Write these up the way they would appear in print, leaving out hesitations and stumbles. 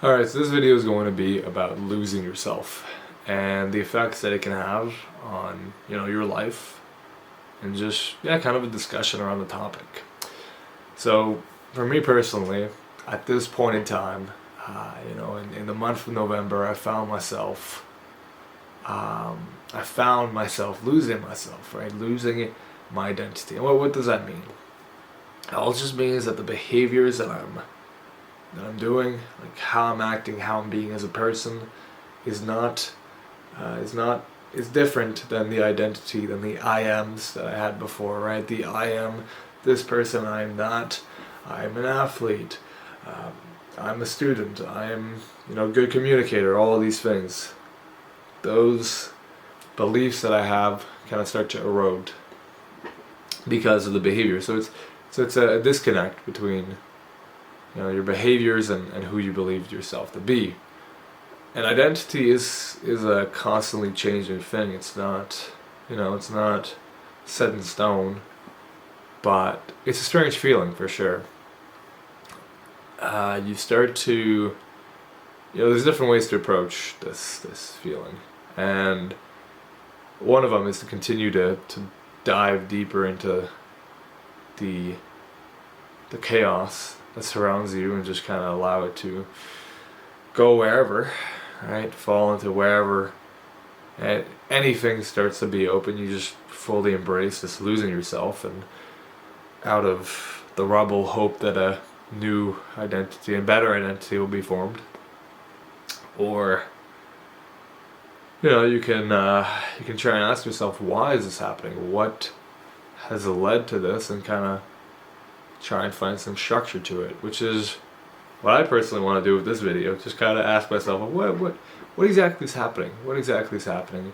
Alright, so this video is going to be about losing yourself and the effects that it can have on, your life, and just, kind of a discussion around the topic. So, for me personally, at this point in time, in the month of November, I found myself losing myself, right? Losing my identity. And what does that mean? All it just means that the behaviors that I'm doing, like how I'm acting, how I'm being as a person, is different than the identity, than the I ams that I had before, right? The I am this person, I am that, I'm an athlete, I'm a student, I am, a good communicator, all of these things. Those beliefs that I have kind of start to erode because of the behavior. So it's a disconnect between your behaviors and who you believed yourself to be. And identity is a constantly changing thing. It's not set in stone, but it's a strange feeling for sure. You start to, there's different ways to approach this feeling, and one of them is to continue to dive deeper into the chaos that surrounds you and just kind of allow it to go wherever, right? Fall into wherever anything starts to be open. You just fully embrace this losing yourself, and out of the rubble hope that a new identity and better identity will be formed. Or you can try and ask yourself, why is this happening? What has led to this, and kind of try and find some structure to it, which is what I personally want to do with this video. Just kind of ask myself, what exactly is happening? What exactly is happening,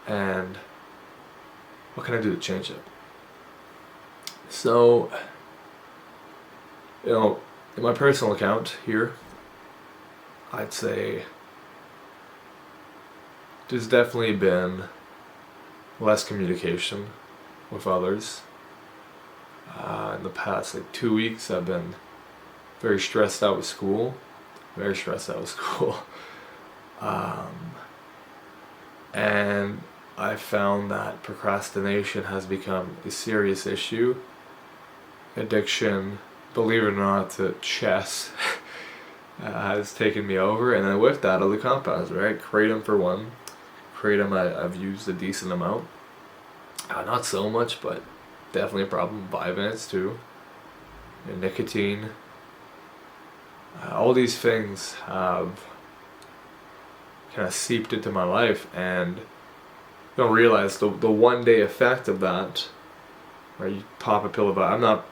and what can I do to change it? So, in my personal account here, I'd say there's definitely been less communication with others. In the past 2 weeks, I've been very stressed out with school. And I found that procrastination has become a serious issue. Addiction, believe it or not, to chess has taken me over. And then with that, other compounds, right? Kratom for one. Kratom I've used a decent amount. Not so much, but definitely a problem. Vyvanse too. Nicotine. All these things have kind of seeped into my life, and you don't realize the one day effect of that, where you pop a pill of it. I'm not,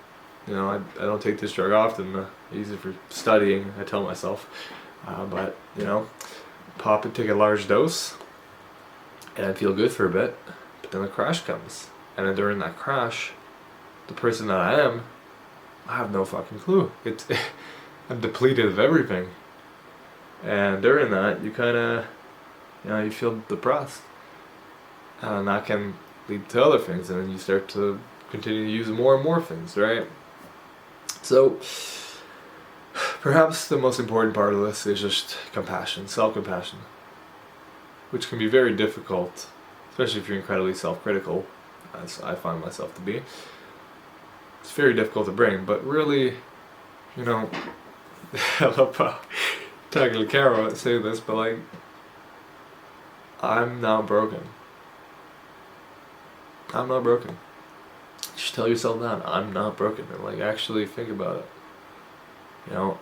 I don't take this drug often. I use it for studying, I tell myself. But, take a large dose, and I feel good for a bit, but then a crash comes. And then during that crash, the person that I am, I have no fucking clue. I'm depleted of everything. And during that, you kind of, you feel depressed. And that can lead to other things, and then you start to continue to use more and more things, right? So, perhaps the most important part of this is just compassion, self-compassion, which can be very difficult, especially if you're incredibly self-critical, as I find myself to be. It's very difficult to bring, but really, I love talking to Carol and say this, but I'm not broken. I'm not broken. Just tell yourself that. I'm not broken. And actually think about it.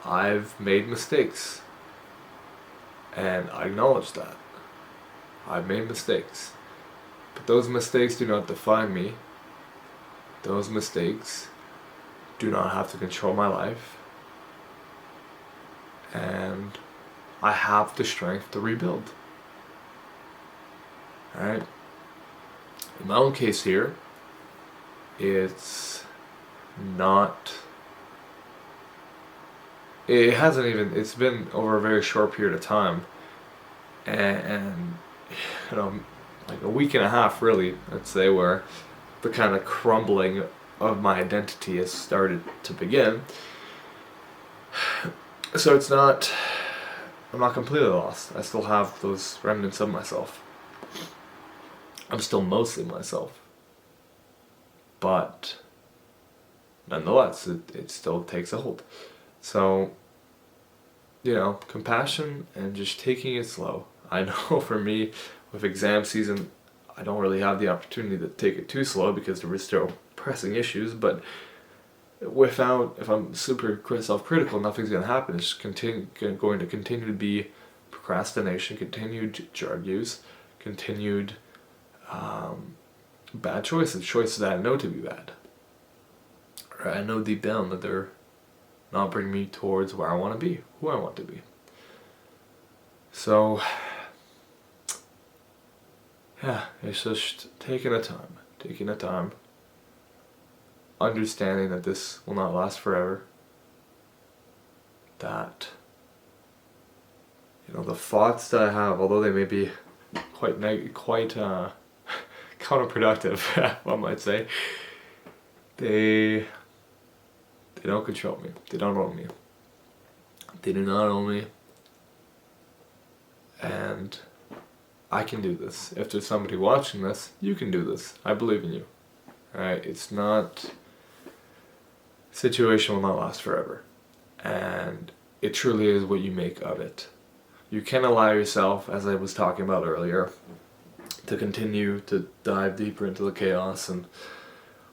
I've made mistakes. And I acknowledge that. I've made mistakes. But those mistakes do not define me. Those mistakes do not have to control my life. And I have the strength to rebuild. Alright? In my own case here, it's been over a very short period of time. And a week and a half really, I'd say, where the kind of crumbling of my identity has started to begin. So it's not I'm not completely lost. I still have those remnants of myself. I'm still mostly myself. But nonetheless, it still takes a hold. So, compassion and just taking it slow. I know for me, with exam season, I don't really have the opportunity to take it too slow because there are still pressing issues, but if I'm super self-critical, nothing's going to happen. It's going to continue to be procrastination, continued drug use, continued bad choices that I know to be bad. Or I know deep down that they're not bringing me towards where I want to be, who I want to be. So, yeah, it's just taking the time, understanding that this will not last forever, that, the thoughts that I have, although they may be quite counterproductive, one might say, they don't control me, they don't own me. They do not own me, and I can do this. If there's somebody watching this, you can do this. I believe in you. Alright, it's not... Situation will not last forever. And it truly is what you make of it. You can allow yourself, as I was talking about earlier, to continue to dive deeper into the chaos and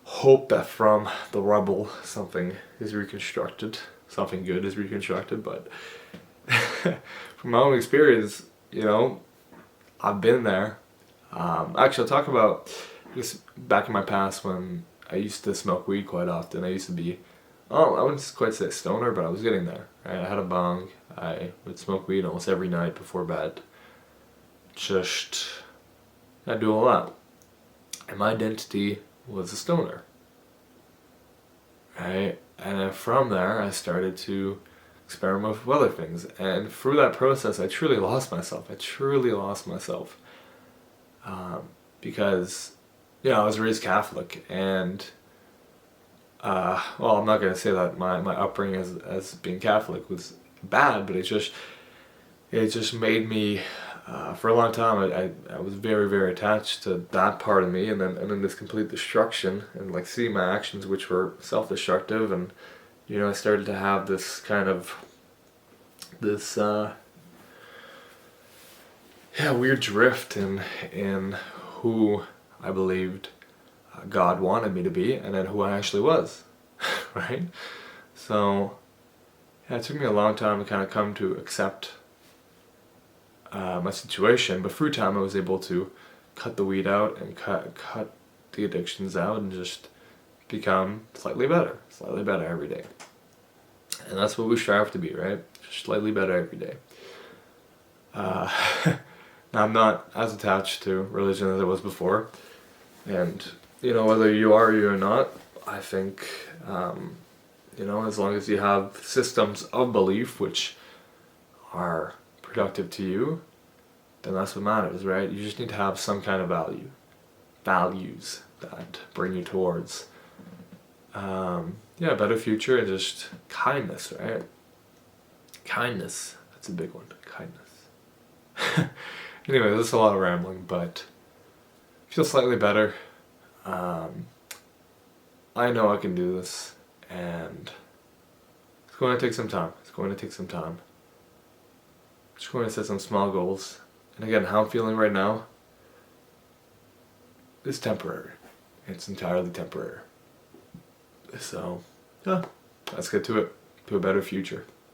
hope that from the rubble something is reconstructed. Something good is reconstructed, but from my own experience, I've been there. Actually, I'll talk about this back in my past when I used to smoke weed quite often. I used to be, I wouldn't quite say stoner, but I was getting there. Right? I had a bong. I would smoke weed almost every night before bed. I'd do a lot. And my identity was a stoner. Right? And then from there, I started to experiment with other things. And through that process, I truly lost myself. Because, I was raised Catholic, and I'm not going to say that my upbringing as being Catholic was bad, but it just made me, for a long time, I was very, very attached to that part of me, and then this complete destruction, and seeing my actions, which were self-destructive, and I started to have this kind of weird drift in who I believed God wanted me to be, and then who I actually was, right? So, it took me a long time to kind of come to accept my situation, but through time I was able to cut the weed out and cut the addictions out and just become slightly better every day. And that's what we strive to be, right? Just slightly better every day. Now, I'm not as attached to religion as I was before, and whether you are or you're not, I think as long as you have systems of belief which are productive to you, then that's what matters, right? You just need to have some kind of values that bring you towards a better future, and just kindness, right? Kindness, that's a big one. Kindness. Anyway, this is a lot of rambling, but I feel slightly better. I know I can do this, and it's going to take some time. Just going to set some small goals. And again, how I'm feeling right now is temporary. It's entirely temporary. So, let's get to it. To a better future.